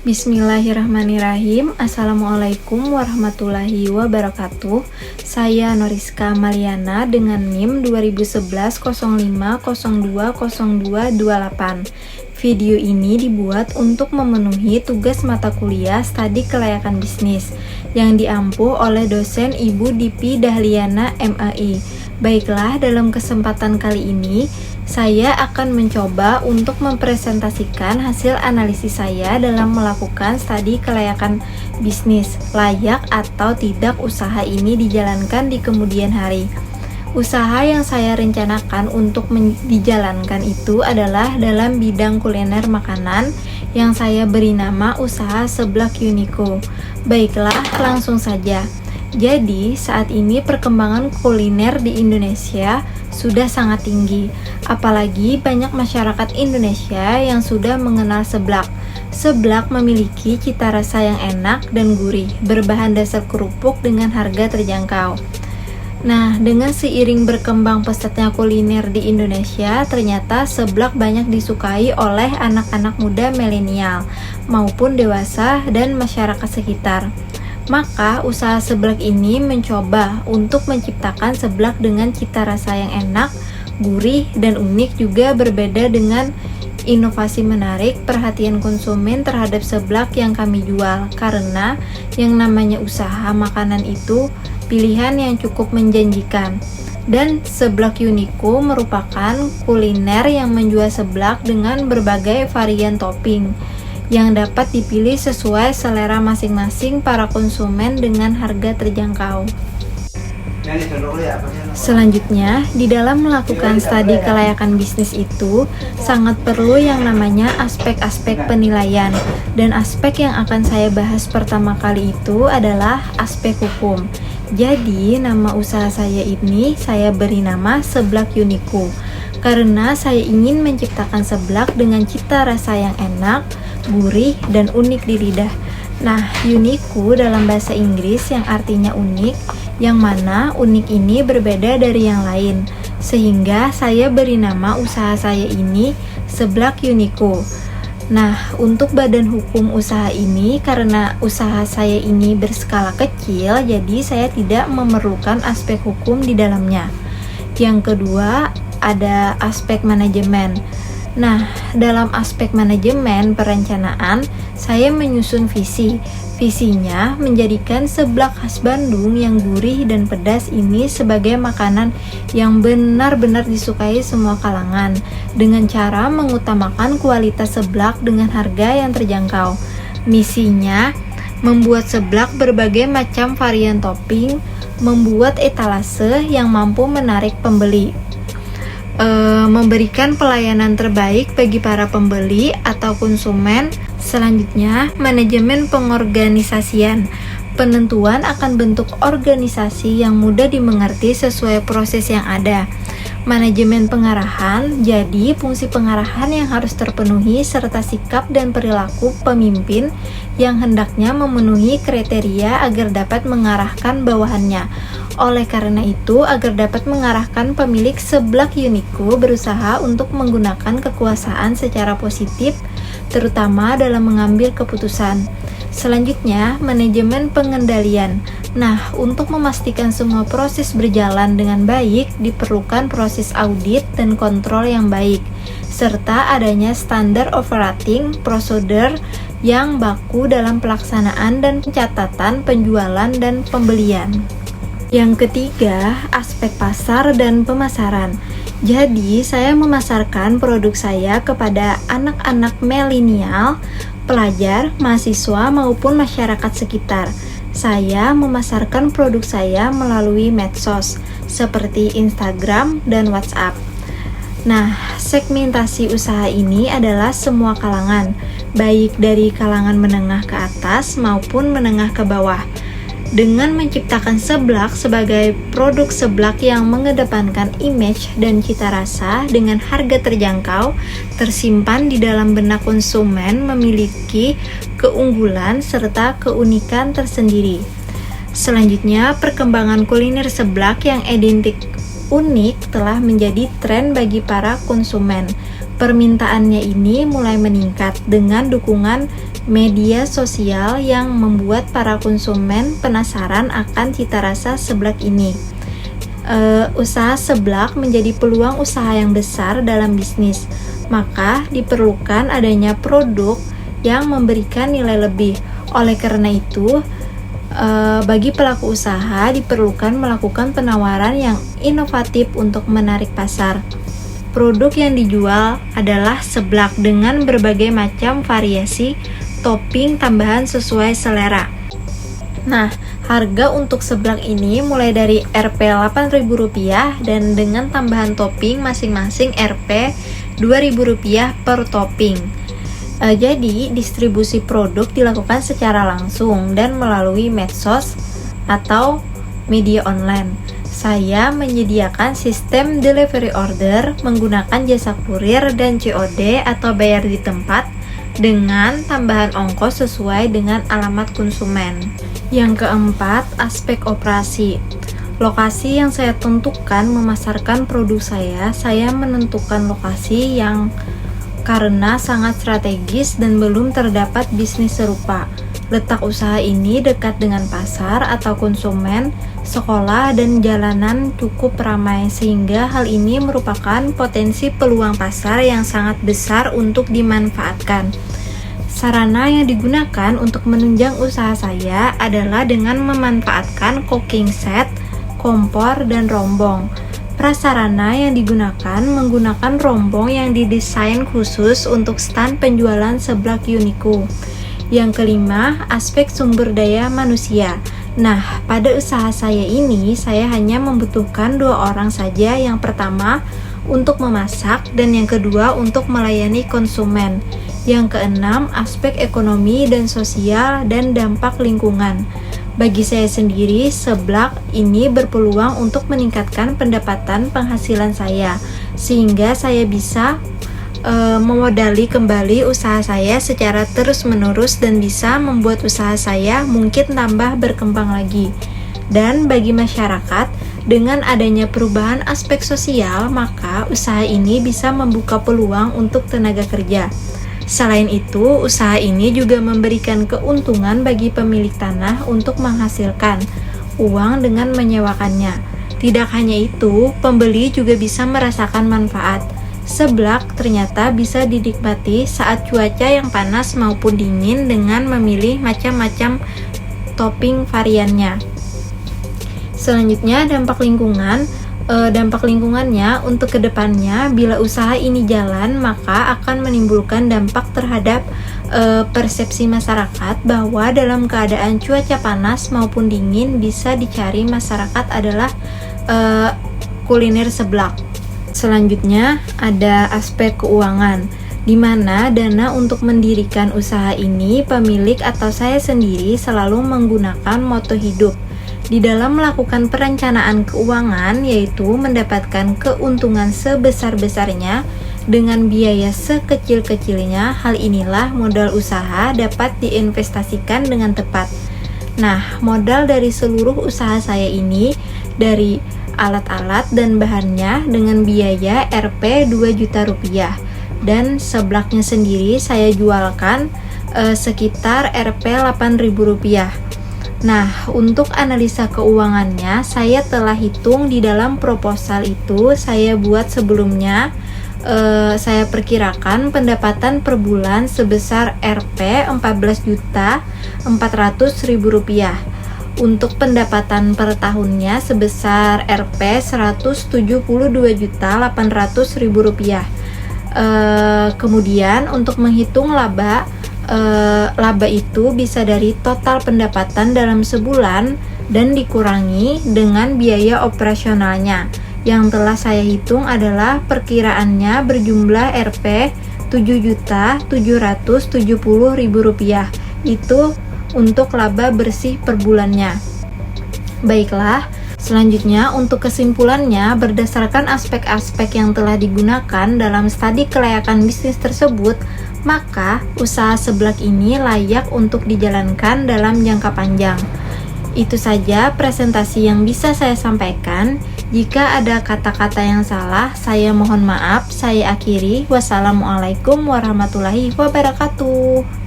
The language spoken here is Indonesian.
Bismillahirrahmanirrahim. Assalamualaikum warahmatullahi wabarakatuh. Saya Noriska Maliana dengan NIM 2011-05-02-0228. Video ini dibuat untuk memenuhi tugas mata kuliah Studi Kelayakan Bisnis yang diampuh oleh dosen Ibu Dipi Dahliana MAI. Baiklah, dalam kesempatan kali ini saya akan mencoba untuk mempresentasikan hasil analisis saya dalam melakukan studi kelayakan bisnis, layak atau tidak usaha ini dijalankan di kemudian hari. Usaha yang saya rencanakan untuk dijalankan itu adalah dalam bidang kuliner makanan yang saya beri nama usaha Seblak Unico. Baiklah, langsung saja. Jadi, saat ini perkembangan kuliner di Indonesia sudah sangat tinggi, apalagi banyak masyarakat Indonesia yang sudah mengenal seblak. Seblak memiliki cita rasa yang enak dan gurih, berbahan dasar kerupuk dengan harga terjangkau. Nah, dengan seiring berkembang pesatnya kuliner di Indonesia, ternyata seblak banyak disukai oleh anak-anak muda milenial maupun dewasa dan masyarakat sekitar. Maka usaha seblak ini mencoba untuk menciptakan seblak dengan cita rasa yang enak, gurih, dan unik, juga berbeda dengan inovasi menarik perhatian konsumen terhadap seblak yang kami jual. Karena yang namanya usaha makanan itu pilihan yang cukup menjanjikan. Dan Seblak Unico merupakan kuliner yang menjual seblak dengan berbagai varian topping yang dapat dipilih sesuai selera masing-masing para konsumen dengan harga terjangkau. Selanjutnya, di dalam melakukan studi kelayakan bisnis itu sangat perlu yang namanya aspek-aspek penilaian, dan aspek yang akan saya bahas pertama kali itu adalah aspek hukum. Jadi, nama usaha saya ini saya beri nama Seblak Unico karena saya ingin menciptakan seblak dengan cita rasa yang enak, gurih, dan unik di lidah. Nah, Unico dalam bahasa Inggris yang artinya unik, yang mana unik ini berbeda dari yang lain, sehingga saya beri nama usaha saya ini Seblak Unico. Nah, untuk badan hukum usaha ini, karena usaha saya ini berskala kecil, jadi saya tidak memerlukan aspek hukum di dalamnya. Yang kedua, ada aspek manajemen. Nah, dalam aspek manajemen perencanaan, saya menyusun visi. Visinya menjadikan seblak khas Bandung yang gurih dan pedas ini sebagai makanan yang benar-benar disukai semua kalangan, dengan cara mengutamakan kualitas seblak dengan harga yang terjangkau. Misinya membuat seblak berbagai macam varian topping, membuat etalase yang mampu menarik pembeli, memberikan pelayanan terbaik bagi para pembeli atau konsumen. Selanjutnya, manajemen pengorganisasian. Penentuan akan bentuk organisasi yang mudah dimengerti sesuai proses yang ada. Manajemen pengarahan, jadi fungsi pengarahan yang harus terpenuhi serta sikap dan perilaku pemimpin yang hendaknya memenuhi kriteria agar dapat mengarahkan bawahannya. Oleh karena itu, agar dapat mengarahkan pemilik Seblak Unico berusaha untuk menggunakan kekuasaan secara positif, terutama dalam mengambil keputusan. Selanjutnya, manajemen pengendalian. Nah, untuk memastikan semua proses berjalan dengan baik, diperlukan proses audit dan kontrol yang baik, serta adanya standar operating procedure yang baku dalam pelaksanaan dan pencatatan penjualan dan pembelian. Yang ketiga, aspek pasar dan pemasaran. Jadi, saya memasarkan produk saya kepada anak-anak milenial, pelajar, mahasiswa, maupun masyarakat sekitar. Saya memasarkan produk saya melalui medsos, seperti Instagram dan WhatsApp. Nah, segmentasi usaha ini adalah semua kalangan, baik dari kalangan menengah ke atas maupun menengah ke bawah. Dengan menciptakan seblak sebagai produk seblak yang mengedepankan image dan cita rasa dengan harga terjangkau, tersimpan di dalam benak konsumen, memiliki keunggulan serta keunikan tersendiri. Selanjutnya, perkembangan kuliner seblak yang identik unik telah menjadi tren bagi para konsumen. Permintaannya ini mulai meningkat dengan dukungan media sosial yang membuat para konsumen penasaran akan cita rasa seblak ini. Usaha seblak menjadi peluang usaha yang besar dalam bisnis, maka diperlukan adanya produk yang memberikan nilai lebih. Oleh karena itu, bagi pelaku usaha diperlukan melakukan penawaran yang inovatif untuk menarik pasar. Produk yang dijual adalah seblak dengan berbagai macam variasi topping tambahan sesuai selera. Nah, harga untuk seblak ini mulai dari Rp8.000 dan dengan tambahan topping masing-masing Rp2.000 per topping. Jadi, distribusi produk dilakukan secara langsung dan melalui medsos atau media online. Saya menyediakan sistem delivery order menggunakan jasa kurir dan COD atau bayar di tempat dengan tambahan ongkos sesuai dengan alamat konsumen. Yang keempat, aspek operasi. Lokasi yang saya tentukan memasarkan produk saya menentukan lokasi yang karena sangat strategis dan belum terdapat bisnis serupa. Letak usaha ini dekat dengan pasar atau konsumen, sekolah, dan jalanan cukup ramai sehingga hal ini merupakan potensi peluang pasar yang sangat besar untuk dimanfaatkan. Sarana yang digunakan untuk menunjang usaha saya adalah dengan memanfaatkan cooking set, kompor, dan rombong. Prasarana yang digunakan menggunakan rombong yang didesain khusus untuk stand penjualan seblak Unico. Yang kelima, aspek sumber daya manusia. Nah, pada usaha saya ini, saya hanya membutuhkan 2 orang saja. Yang pertama, untuk memasak, dan yang kedua, untuk melayani konsumen. Yang keenam, aspek ekonomi dan sosial dan dampak lingkungan. Bagi saya sendiri, seblak ini berpeluang untuk meningkatkan pendapatan penghasilan saya, sehingga saya bisa memodali kembali usaha saya secara terus-menerus dan bisa membuat usaha saya mungkin tambah berkembang lagi. Dan bagi masyarakat, dengan adanya perubahan aspek sosial, maka usaha ini bisa membuka peluang untuk tenaga kerja. Selain itu, usaha ini juga memberikan keuntungan bagi pemilik tanah untuk menghasilkan uang dengan menyewakannya. Tidak hanya itu, pembeli juga bisa merasakan manfaat. Seblak ternyata bisa dinikmati saat cuaca yang panas maupun dingin dengan memilih macam-macam topping variannya. Selanjutnya, dampak lingkungan. Dampak lingkungannya untuk kedepannya, bila usaha ini jalan, maka akan menimbulkan dampak terhadap persepsi masyarakat bahwa dalam keadaan cuaca panas maupun dingin bisa dicari masyarakat adalah kuliner seblak. Selanjutnya ada aspek keuangan, di mana dana untuk mendirikan usaha ini pemilik atau saya sendiri selalu menggunakan moto hidup di dalam melakukan perencanaan keuangan, yaitu mendapatkan keuntungan sebesar-besarnya dengan biaya sekecil-kecilnya. Hal inilah modal usaha dapat diinvestasikan dengan tepat. Nah, modal dari seluruh usaha saya ini dari alat-alat dan bahannya dengan biaya Rp2 juta dan seblaknya sendiri saya jualkan sekitar Rp8.000. Nah, untuk analisa keuangannya saya telah hitung di dalam proposal itu saya buat sebelumnya. Saya perkirakan pendapatan per bulan sebesar Rp14.400.000. Untuk pendapatan per tahunnya sebesar Rp172.800.000. Kemudian untuk menghitung laba itu bisa dari total pendapatan dalam sebulan dan dikurangi dengan biaya operasionalnya. Yang telah saya hitung adalah perkiraannya berjumlah Rp7.770.000. Itu untuk laba bersih per bulannya. Baiklah, selanjutnya untuk kesimpulannya, berdasarkan aspek-aspek yang telah digunakan dalam studi kelayakan bisnis tersebut, maka usaha seblak ini layak untuk dijalankan dalam jangka panjang. Itu saja presentasi yang bisa saya sampaikan. Jika ada kata-kata yang salah, saya mohon maaf. Saya akhiri. Wassalamualaikum warahmatullahi wabarakatuh.